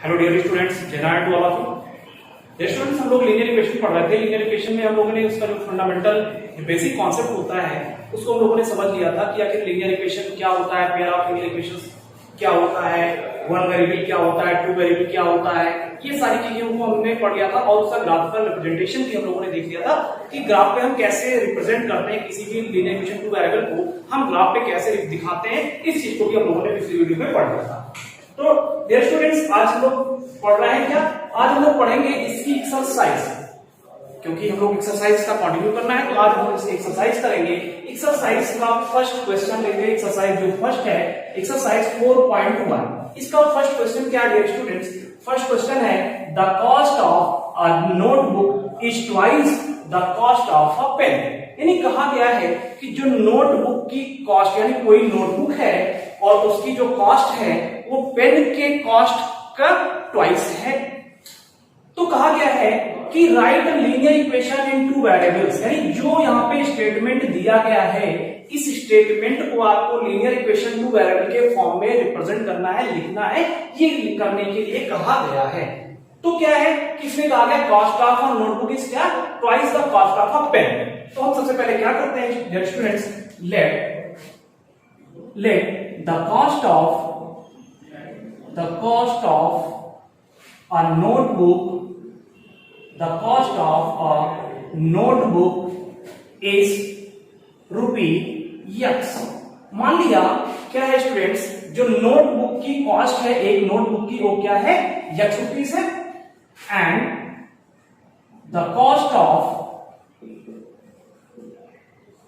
Hello dear students, जय to all of you. Dear students, हम लोग लीनियर इक्वेशन पढ़ रहे थे। लीनियर इक्वेशन में हम लोगों ने उसका जो फंडामेंटल बेसिक कॉन्सेप्ट होता है उसको हम लोगों ने समझ लिया था कि आखिर लीनियर इक्वेशन क्या होता है, पेयर ऑफ लीनियर इक्वेशंस क्या होता है, वन वेरिएबल क्या होता है, टू वेरिएबल क्या होता है, ये सारी चीजों को हमने पढ़ लिया था। और उसका ग्राफिकल रिप्रेजेंटेशन भी हम लोगों ने देख लिया था कि ग्राफ पे हम कैसे रिप्रेजेंट करते हैं किसी भी लीनियर इक्वेशन टू वेरिएबल को, हम ग्राफ पे कैसे दिखाते हैं, इस चीज को भी हम लोगों ने पिछली वीडियो में पढ़ लिया था। तो डियर स्टूडेंट्स, आज हम लोग पढ़ रहे हैं क्या, आज हम लोग पढ़ेंगे इसकी एक्सरसाइज, क्योंकि हम लोग एक्सरसाइज का कंटिन्यू करना है। तो आज हम इसकी एक्सरसाइज करेंगे। एक्सरसाइज का फर्स्ट क्वेश्चन लेंगे। एक्सरसाइज जो फर्स्ट है, एक्सरसाइज 4.1। इसका फर्स्ट क्वेश्चन क्या है डियर स्टूडेंट्स? फर्स्ट क्वेश्चन है the cost of a notebook is twice the cost of a pen. यानी कहा गया है कि जो नोटबुक की कॉस्ट, यानी कोई नोटबुक है और उसकी जो कॉस्ट है वो पेन के कॉस्ट का ट्वाइस है। तो कहा गया है कि राइट लीनियर इक्वेशन इन टू वेरिएबल्स, यानी जो यहाँ पे स्टेटमेंट दिया गया है, इस स्टेटमेंट को आपको लीनियर इक्वेशन टू वेरिएबल के फॉर्म में रिप्रेजेंट करना है, लिखना है। ये करने के लिए कहा गया है। तो क्या है, किसने कहा गया cost of a notebook is क्या, twice the cost of a pen. तो हम सबसे पहले क्या करते हैं dear students, let the cost of a notebook, the cost of a notebook is ₹x। मान लिया क्या है स्टूडेंट्स, जो नोटबुक की कॉस्ट है, एक नोटबुक की, वो क्या है, x रुपीस है। And the cost of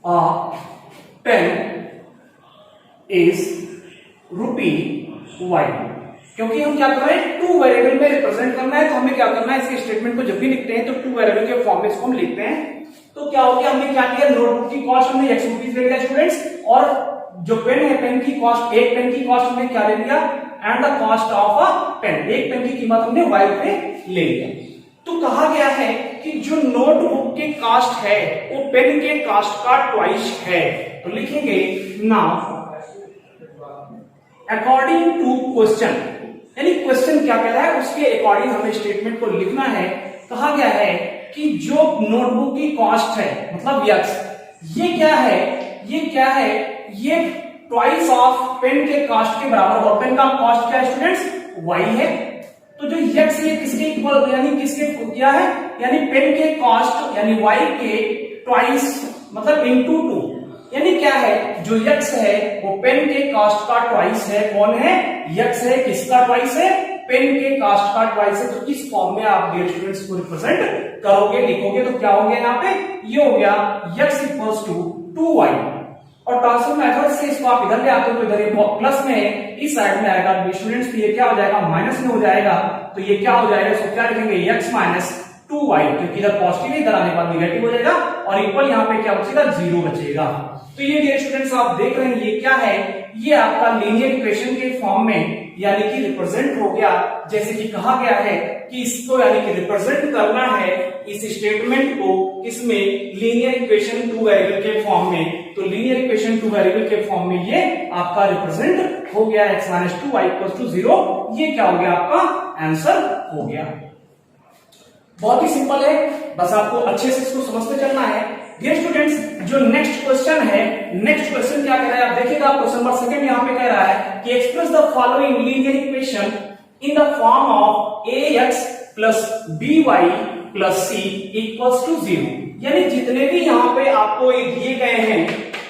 a pen is ₹y। क्योंकि हम क्या कर रहे हैं, टू वेरिएबल में रिप्रेजेंट करना है, तो हमें क्या करना है, इसके स्टेटमेंट को जब भी लिखते हैं तो टू वेरिएबल के फॉर्म में इसको हम लिखते हैं। तो क्या हो गया, हमने क्या किया, नोटबुक की कॉस्ट हमने x रुपीस ले लिया स्टूडेंट्स, और जो पेन है, पेन की कॉस्ट, एक पेन की कॉस्ट हमने क्या ले लिया, and the cost of a pen, एक पेन की कीमत हमने y पे ले लिया। तो कहा गया है कि जो नोटबुक की कॉस्ट है वो पेन के कॉस्ट का ट्वाइस है। तो लिखेंगे नाउ अकॉर्डिंग टू क्वेश्चन, यानी क्वेश्चन क्या कह रहा है उसके अकॉर्डिंग हमें स्टेटमेंट को लिखना है। कहा गया है कि जो नोटबुक की कॉस्ट है, मतलब x, ये क्या है, ये क्या है, ये ट्वाइस ऑफ पेन के कॉस्ट के बराबर, और पेन का कॉस्ट क्या है स्टूडेंट्स, y है। तो जो x ये किसके इक्वल, यानी किसके क्या है, यानी पेन के कॉस्ट यानी y के ट्वाइस, मतलब इनटू 2, यानी क्या है, जो x है वो पेन के कॉस्ट का ट्वाइस है। कौन है, x है, किसका ट्वाइस है, पेन के कॉस्ट का ट्वाइस है। तो इस फॉर्म में आप डियर स्टूडेंट्स को रिप्रेजेंट करोगे, लिखोगे, तो क्या हो गया यहाँ पे, ये हो गया x इक्वल्स टू 2y। और ट्रांसफर मेथड से इसको आप इधर ले आते हो तो इधर ये प्लस में है, इस साइड में आएगा स्टूडेंट्स, तो ये क्या हो जाएगा, माइनस में हो जाएगा। तो ये क्या हो जाएगा, इसको क्या लिखेंगे, x माइनस 2y, क्योंकि इधर पॉजिटिव है, इधर आने के बाद निगेटिव हो जाएगा, और इक्वल यहाँ पे क्या बचेगा, 0 बचेगा। तो ये डियर स्टूडेंट्स आप देख रहे हैं, ये क्या है, ये आपका लीनियर इक्वेशन के फॉर्म में यानी कि रिप्रेजेंट हो गया। जैसे कि कहा गया है कि इसको यानी कि रिप्रेजेंट करना है इस स्टेटमेंट को, इसमें लीनियर इक्वेशन टू वेरिएबल के फॉर्म में। तो लीनियर इक्वेशन टू वेरिएबल के फॉर्म में ये आपका रिप्रेजेंट हो गया, x minus 2y equal to 0। ये क्या हो गया, आपका आंसर हो गया। बहुत ही सिंपल है, बस आपको अच्छे से इसको समझते चलना है। डियर स्टूडेंट्स, जो नेक्स्ट क्वेश्चन है, नेक्स्ट क्वेश्चन क्या कह रहा है, आप देखिएगा, क्वेश्चन नंबर सेकंड यहाँ पे कह रहा है कि express the following linear equation in the form of ax plus by plus c equals to 0। यानी जितने भी यहाँ पे आपको दिए गए हैं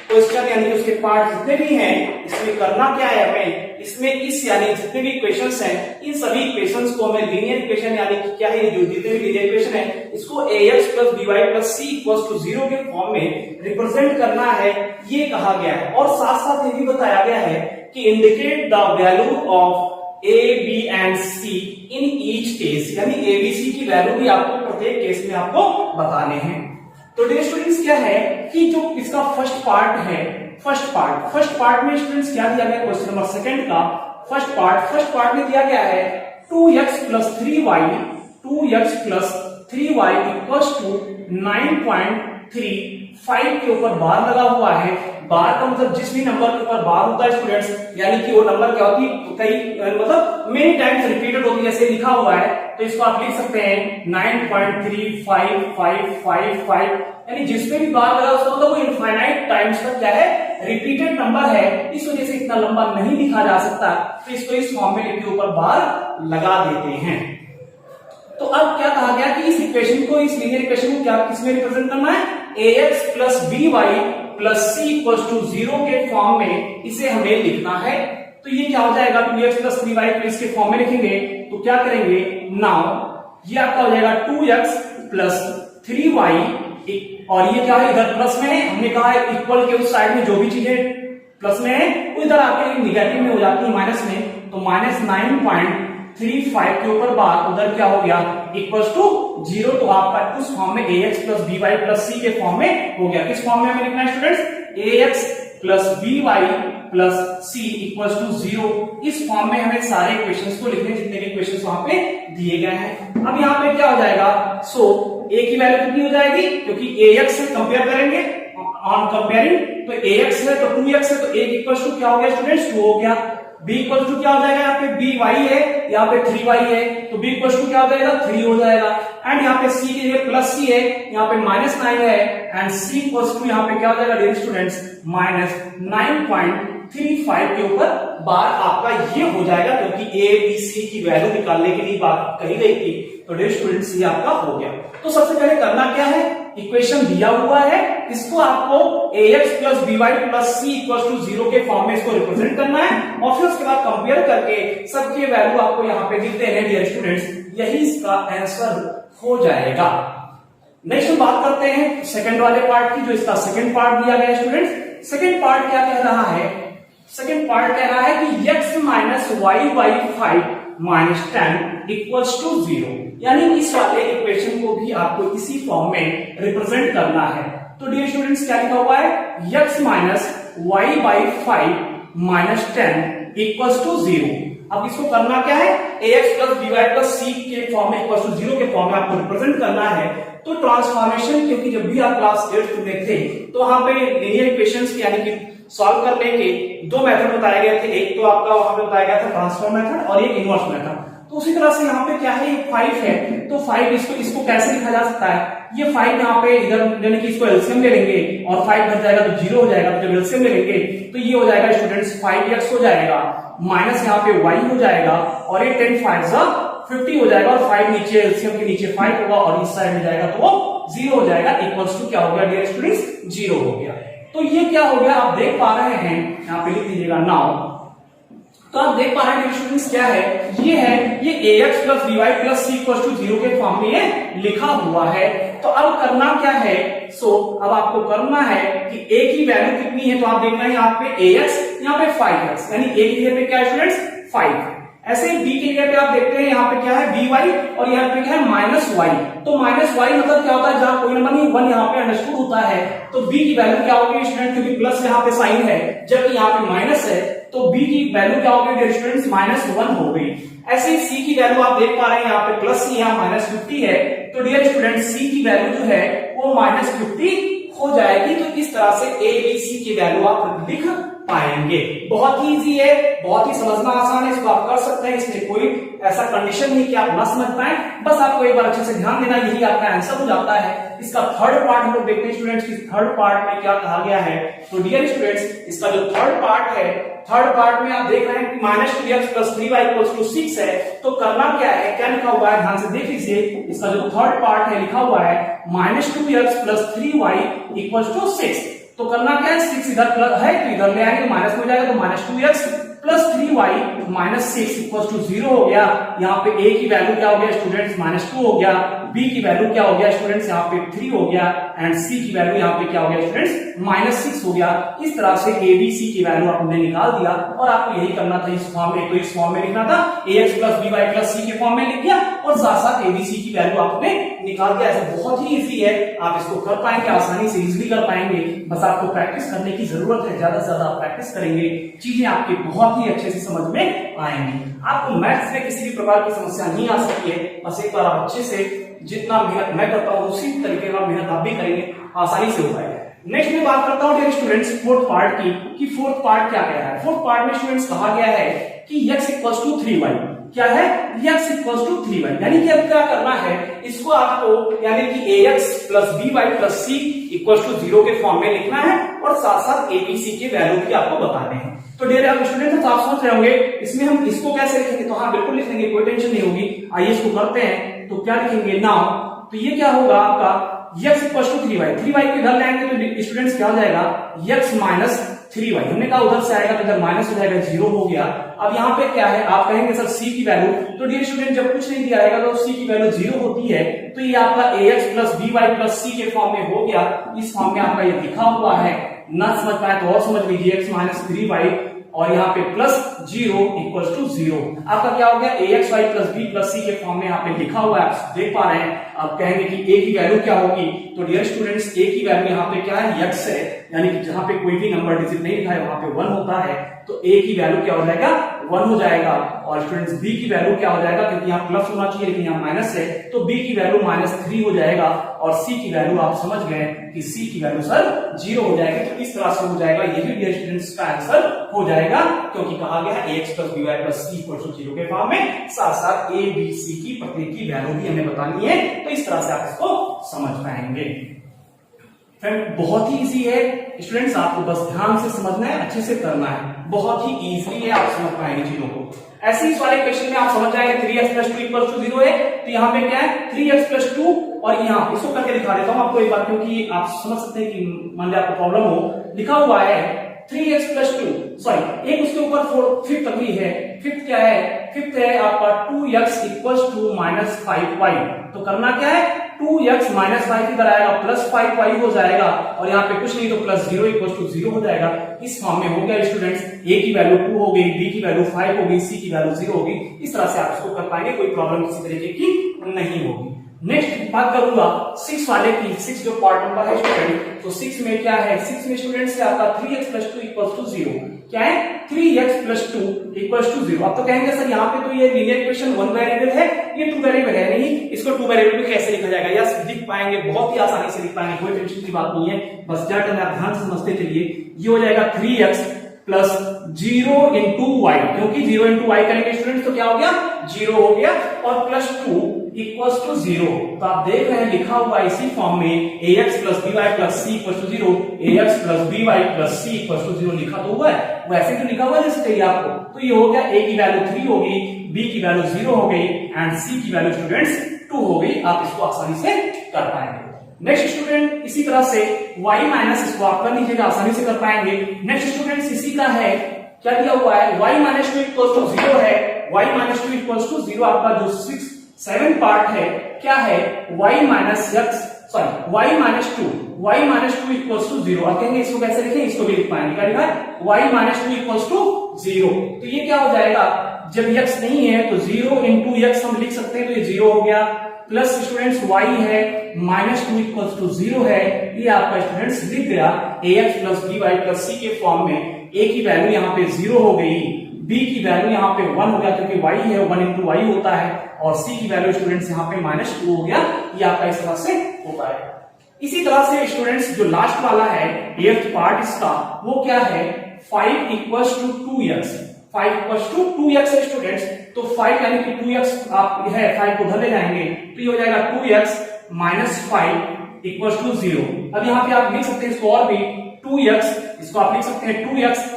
क्वेश्चन, यानी उसके पार्ट जितने भी हैं, इसमें करना क्या है हमें, इसमें इस यानी जितने भी इक्वेशंस हैं, इन सभी इक्वेशंस को हमें लीनियर इक्वेशन यानी कि क्या है, जो जितने भी लीनियर इक्वेशन है, इसको ax plus by plus c equals to 0 के फॉर्म में रिप्रेजेंट करना है, ये कहा गया है। और साथ साथ ये भी बताया गया है कि indicate the value of a, b and c in each case, यानी a, b, c की वैल्यू भी आपको प्रत्येक केस में आपको बताने हैं। तो डियर स्टूडेंट्स क्या है कि जो इसका फर्स्ट पार्ट है, फर्स्ट पार्ट में स्टूडेंट्स क्या दिया गया, क्वेश्चन नंबर सेकंड का फर्स्ट पार्ट में दिया गया है 2x plus 3y equals to 9.3 0.35 के ऊपर बार लगा हुआ है। बार का मतलब जिस भी नंबर के ऊपर बार होता है स्टूडेंट्स, यानी कि वो नंबर क्या होती है, कई मतलब मेनी टाइम्स रिपीटेड होती है, जैसे लिखा हुआ है तो इसको आप लिख सकते हैं 9.35555, यानी जिसपे भी बार लगा उसका मतलब वो इनफाइनाइट टाइम्स तक क्या है, रिपीटेड नंबर है, इस वजह से इतना लंबा नहीं लिखा जा सकता, तो इसको इस फॉर्म में लिख के ऊपर बार लगा देते हैं। तो अब क्या कहा गया कि इस इक्वेशन को, इस लीनियर इक्वेशन को क्या किसमें रिप्रेजेंट करना है, ax plus by plus c equal to 0 के फॉर्म में इसे हमें लिखना है। तो ये क्या हो जाएगा, 2x प्लस 3y को इसके फॉर्म में लिखेंगे तो क्या करेंगे, नाउ ये आपका हो जाएगा 2x प्लस 3y, और ये क्या है इधर प्लस में है, हमने कहा है इक्वल के उस साइड में जो भी चीजें प्लस में है वो इधर आके निगेटिव में हो जाती है माइनस में, तो माइनस 9.35 के ऊपर बार उधर क्या हो गया इक्वल टू 0, तो आपका उस फॉर्म में ax plus by plus c के फॉर्म में हो गया। किस फॉर्म में हमें लिखना है students, ax plus by plus c equal to 0, इस फॉर्म में हमें सारे इक्वेशंस को लिखने, जितने भी इक्वेशंस वहां पे दिए गए हैं। अब यहाँ पे क्या हो जाएगा, सो a की वैल्यू कितनी हो जाएगी, क्योंकि ax से कंपेयर करेंगे, ऑन कंपेयरिंग तो ax है तो 2x है, तो a इक्वल टू क्या हो गया स्टूडेंट्स, 2 हो गया। b इक्वल टू क्या हो जाएगा, यहाँ पे by है, यहाँ पे 3y है, तो b इक्वल टू क्या हो जाएगा, 3 हो जाएगा। एंड यहाँ पे c के लिए प्लस c है, यहाँ पे माइनस 9 है, एंड c इक्वल टू यहाँ पे क्या हो जाएगा डियर स्टूडेंट्स, माइनस 9.35 के ऊपर बार आपका ये हो जाएगा, क्योंकि a b c की वैल्यू निकालने के लिए बात कही गई थी, तो डियर स्टूडेंट्स ये आपका हो गया। तो सबसे पहले करना क्या है, इक्वेशन दिया हुआ है, इसको आपको ax plus by plus c equal to 0 के फॉर्म में इसको रिप्रेजेंट करना है, और फिर उसके बाद कंपेयर करके सबके वैल्यू आपको यहाँ पे दिखते हैं डियर स्टूडेंट्स, यही इसका आंसर हो जाएगा। नेक्स्ट हम बात करते हैं सेकंड वाले पार्ट की, जो इसका सेकंड पार्ट दिया गया स्टूडेंट्स। सेकंड पार्ट क्या कह रहा है, सेकंड पार्ट कह रहा है कि x minus y by 5 minus 10 equals to 0, यानी इस वाले इक्वेशन को भी आपको इसी फॉर्म में रिप्रेजेंट करना है। तो डियर स्टूडेंट्स क्या लिखा हुआ है, x minus y by 5 minus 10 equals to 0। अब इसको करना क्या है, ax plus by plus c के फॉर्म में इक्वल्स टू 0 के फॉर्म में आपको रिप्रेजेंट करना है। तो ट्रांसफॉर्मेशन, क्योंकि जब भी आप क्लास 8th में थे तो वहां पे लीनियर इक्वेशंस यानी कि सॉल्व करने के दो मेथड बताए गए थे, एक तो आपका वहां पे बताया गया था ट्रांसफॉर्म मेथड और एक इनवर्स मेथड। तो उसी तरह से यहाँ पे क्या है, 5 है, तो 5 इसको कैसे लिखा जा सकता है, ये 5 यहाँ पे इधर यानी कि इसको एलसीएम ले लेंगे और 5 घट जाएगा तो 0 हो जाएगा, तो जब एलसीएम ले लेंगे तो ये हो जाएगा स्टूडेंट्स 5x हो जाएगा, माइनस यहाँ पे y हो जाएगा, और ये 10 5 50 हो जाएगा, और 5 नीचे एलसीएम के नीचे 5 होगा, और इस साइड में जाएगा तो वो 0 हो जाएगा, इक्वल्स टू क्या हो गया डियर स्टूडेंट्स, 0 हो गया। तो ये क्या हो गया, आप देख पा रहे हैं, यहाँ पे लिख दीजिएगा नाउ। तो आप देख पा रहे हैं स्टूडेंट्स क्या है, ये ax plus by plus c equal to 0 के फॉर्म में ये लिखा हुआ है। तो अब करना क्या है, अब आपको करना है कि a की वैल्यू कितनी है, तो आप देखना है यहाँ पे ax, यहाँ पे 5x, यानी a की जगह पे क्या है स्टूडेंट्स 5। ऐसे ही b की जगह पे आप देखते हैं यहाँ पे क्या है by, और यहाँ पे क्या है माइनस y। तो माइनस y मतलब क्या होता है, जहां कोई नंबर नहीं 1 यहाँ पे अंडरस्टूड होता है, तो b की वैल्यू क्या होगी स्टूडेंट, क्योंकि प्लस यहाँ पे साइन है जबकि यहाँ पे माइनस है, तो b की वैल्यू क्या होगी डियर स्टूडेंट्स, -1 हो गई। ऐसे ही c की वैल्यू आप देख पा रहे हैं, यहाँ पे प्लस c यहाँ -50 है, तो डियर स्टूडेंट्स c की वैल्यू जो है वो -50 हो जाएगी। तो इस तरह से a b c की वैल्यू आप लिख पाएंगे। बहुत ही इजी है, बहुत ही समझना आसान है, इसको आप कर सकते हैं, इसमें कोई ऐसा कंडीशन नहीं कि आप ना समझ पाए, बस आपको एक बार अच्छे से ध्यान देना, यही आपका आंसर हो जाता है। इसका थर्ड पार्ट हम लोग देखते हैं स्टूडेंट्स की थर्ड पार्ट में क्या कहा गया है। तो डियर स्टूडेंट्स, इसका जो थर्ड पार्ट है, थर्ड पार्ट में आप देख रहे हैं कि -2x plus 3y equals to 6 है। तो करना क्या है, क्या लिखा हुआ है, ध्यान से देख लीजिए। इसका जो थर्ड पार्ट है लिखा हुआ है -2x plus 3y equals to 6। तो करना क्या है, 6 इधर प्लस है तो इधर ले आएंगे, माइनस में हो जाएगा, तो -2x plus 3y minus 6 equals to 0 हो गया। यहाँ पे a की वैल्यू क्या हो गया स्टूडेंट्स, -2 हो गया, b की वैल्यू क्या हो गया स्टूडेंट्स, यहाँ पे 3 हो गया, एंड c की वैल्यू यहाँ पे क्या हो गया स्टूडेंट्स, -6 हो गया। इस तरह से a b c की वैल्यू आपने निकाल दिया, और आपको यही करना था इस फॉर्म में। तो इस फॉर्म में लिखना था ax plus by plus c के फॉर्म में लिख दिया, और साथ साथ एबीसी की वैल्यू आपने निकाल दिया। ऐसा बहुत ही इजी है, आप इसको कर पाएंगे, आसानी से इजीली कर पाएंगे। बस आपको प्रैक्टिस करने की जरूरत है, ज्यादा से ज्यादा प्रैक्टिस करेंगे, चीजें आपकी बहुत ही अच्छे से समझ में आएंगी। आपको मैथ्स में किसी भी प्रकार की समस्या नहीं आ सकती है। बस एक बार आप अच्छे से जितना मेहनत मैं करता हूँ उसी तरीके का मेहनत आप भी करेंगे, आसानी से हो पाएगा। नेक्स्ट में बात करता हूँ डियर स्टूडेंट्स फोर्थ पार्ट की, कि फोर्थ पार्ट क्या कह रहा है। फोर्थ पार्ट में स्टूडेंट्स कहा गया है कि x इक्वल्स टू 3y, क्या है x इक्वल्स टू 3y, यानी कि अब क्या करना है, इसको आपको यानी कि ax plus by plus c equals to 0 के फॉर्म में लिखना है और साथ साथ abc के वैल्यू भी आपको बताने हैं। तो डियर स्टूडेंट्स आप सोच रहे होंगे इसमें हम इसको कैसे लिखेंगे, तो हाँ बिल्कुल लिख लेंगे, कोई टेंशन नहीं होगी। आइए इसको करते हैं। तो क्या लिखेंगे नाउ, तो ये क्या होगा आपका x equal to 3y, 3y को इधर लाएंगे तो स्टूडेंट्स क्या हो जाएगा x माइनस 3y, हमने कहा उधर से आएगा तो इधर माइनस हो जाएगा, 0 हो गया। अब यहाँ पे क्या है, आप कहेंगे सर c की वैल्यू, तो डियर स्टूडेंट जब कुछ नहीं दिया रहेगा तो c की वैल्यू 0 होती है, तो ये आपका ax plus by plus c के फॉर्म में हो गया। इस फॉर्म में आपका ये लिखा हुआ है, ना समझ पाए तो और समझ लीजिए, x माइनस 3y और यहाँ पे प्लस 0 इक्वल्स टू 0, आपका क्या हो गया ax y plus b plus c के फॉर्म में यहाँ पे लिखा हुआ है, आप देख पा रहे हैं। आप कहेंगे कि a की वैल्यू क्या होगी, तो डियर स्टूडेंट्स a की वैल्यू यहाँ पे क्या है x है, यानी कि जहां पे कोई भी नंबर डिजिट नहीं लिखा है वहां पे 1 होता है, तो a की वैल्यू क्या हो जाएगा 1 हो जाएगा। और स्टूडेंट्स b की वैल्यू क्या हो जाएगा, क्योंकि यहाँ प्लस होना चाहिए लेकिन यहाँ माइनस है, तो b की वैल्यू -3 हो जाएगा। और c की वैल्यू आप समझ गए कि c की वैल्यू सर 0 हो जाएगी। तो इस तरह से हो जाएगा, ये भी डियर स्टूडेंट्स का आंसर हो जाएगा, क्योंकि कहा गया है ax plus by plus c equal to 0 के फॉर्म में, साथ साथ a b c की प्रत्येक की वैल्यू भी हमें बतानी है। तो इस तरह से आप इसको समझ पाएंगे। फ्रेंड बहुत ही इजी है स्टूडेंट्स, आपको बस ध्यान से समझना है, अच्छे से करना है, बहुत ही इजी है, आप समझ पाएंगे चीजों को। ऐसे इस वाले क्वेश्चन में आप समझ जाएंगे 3x प्लस 2 इक्वल टू 0 है, तो यहाँ पे क्या है 3x प्लस 2, और यहाँ इसको करके दिखा देता हूँ आपको एक बार, क्योंकि आप समझ सकते हैं कि मान लीजिए आपको प्रॉब्लम हो, लिखा हुआ है 3x प्लस 2, सॉरी एक उसके ऊपर फिफ्थ अभी है, फिफ्थ क्या है, फिफ्थ है आपका 2x इक्वल टू -5y। तो करना क्या है, 2x माइनस 5 इधर आएगा, प्लस 5y हो जाएगा, और यहाँ पे कुछ नहीं तो प्लस 0 इक्वल टू 0 हो जाएगा। इस फॉर्म में हो गया स्टूडेंट्स, a की वैल्यू 2 हो गई, b की वैल्यू 5 हो गई, c की वैल्यू 0 होगी। इस तरह से आप इसको कर पाएंगे, कोई प्रॉब्लम किसी तरीके की नहीं होगी। नेक्स्ट बात करूंगा 6 वाले की, 6 जो पार्ट नंबर है स्टूडेंट, तो 6 में क्या है, 6 में स्टूडेंट्स है आपका 3x प्लस 2 इक्वल्स टू 0, क्या है 3x प्लस 2 इक्वल्स टू 0। अब तो कहेंगे सर यहाँ पे तो ये लीनियर इक्वेशन 1 वेरिएबल है, ये 2 वेरिएबल है नहीं, इसको 2 वेरिएबल में कैसे लिखा जाएगा, यस लिख पाएंगे, बहुत ही आसानी से लिख पाएंगे, कोई टेंशन की बात नहीं है, बस क्या करना है ध्यान से समझते चलिए। ये हो जाएगा 3x प्लस 0 इंटू वाई, क्योंकि 0 इंटू वाई करेंगे स्टूडेंट्स तो क्या हो गया 0 हो गया, और प्लस 2 इक्वल्स टू 0। तो आप देख रहे हैं लिखा हुआ इसी फॉर्म में ax plus by plus c equals to 0, ax plus by plus c equals to 0 लिखा तो हुआ है, वैसे तो लिखा हुआ है जैसे चाहिए आपको। तो ये हो गया a की वैल्यू 3 हो गई, b की वैल्यू 0 हो गई एंड c की वैल्यू स्टूडेंट्स 2 हो गई। आप इसको आसानी से कर पाएंगे। नेक्स्ट स्टूडेंट इसी तरह से y माइनस, इसको आप कर लीजिएगा, आसानी से कर पाएंगे। नेक्स्ट स्टूडेंट्स इसी का है, क्या दिया हुआ है y माइनस 2 इक्वल्स टू 0 है, y माइनस 2 इक्वल्स टू 0 आपका जो 7 पार्ट है क्या है y minus x, sorry y minus 2 equals to 0। अब कहेंगे इसको कैसे लिखें, इसको भी लिख पाएंगे, क्या लिखा है y माइनस 2 इक्वल्स टू 0। तो ये क्या हो जाएगा, जब x नहीं है तो 0 इंटू x हम लिख सकते हैं, तो ये 0 हो गया, प्लस स्टूडेंट्स y है माइनस 2 इक्वल्स टू 0 है, ये आपका स्टूडेंट्स लिख गया ax plus by plus c के फॉर्म में। a की वैल्यू यहाँ पे 0 हो गई, b की वैल्यू यहाँ पे 1 हो गया, क्योंकि y है 1 इंटू y होता है, और c की वैल्यू स्टूडेंट्स यहाँ पे -2 हो गया। ये आपका इस तरह से हो पाएगा। इसी तरह से स्टूडेंट्स जो लास्ट वाला है 8th पार्ट इसका, वो क्या है 5 equals to 2x, 5 equals to 2x है स्टूडेंट्स। तो 5 यानी कि 2x आप है 5 को उधर ले जाएंगे, तो ये हो जाएगा 2x माइनस 5 इक्वल्स टू 0। अब यहाँ पे आप लिख सकते हैं इसको और भी 2x, इसको आप लिख सकते हैं 2x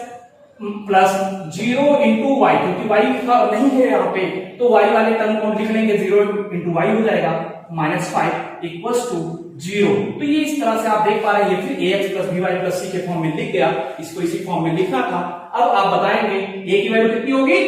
प्लस 0 इंटू वाई, क्योंकि वाई नहीं है यहाँ पे, तो वाई वाले टर्म को लिख लेंगे 0 इंटू वाई हो जाएगा -5 इक्वल्स टू 0। तो ये इस तरह से आप देख पा रहे हैं, ये फिर ax plus by plus c के फॉर्म में लिख गया, इसको इसी फॉर्म में लिखना था। अब आप बताएंगे a की वैल्यू कितनी होगी,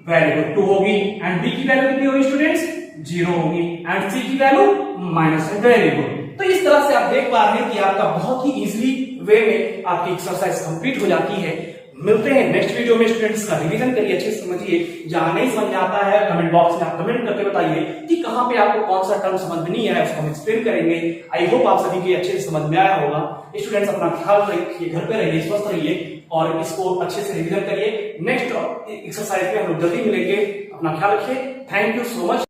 वेरी गुड 2 होगी, एंड b की वैल्यू कितनी होगी स्टूडेंट्स 0 होगी, एंड c की वैल्यू -, वेरी गुड। तो इस तरह से आप देख पा रहे हैं कि आपका बहुत ही इजीली वे में आपकी एक्सरसाइज कंप्लीट हो जाती है। मिलते हैं नेक्स्ट वीडियो में। स्टूडेंट्स का रिवीजन करिए, अच्छे से समझिए। जहां नहीं समझ में आता है कमेंट बॉक्स में आप कमेंट करके बताइए कि कहां पे आपको कौन सा टर्म समझ में नहीं आया, उसको हम एक्सप्लेन करेंगे। आई होप आप सभी के अच्छे से समझ में आया होगा। स्टूडेंट्स अपना ख्याल रखिए, घर पे रहिए, स्वस्थ रहिए और इसको अच्छे से रिवीजन करिए। नेक्स्ट एक्सरसाइज में हम लोग जल्दी मिलेंगे। अपना ख्याल रखिए। Thank you so much.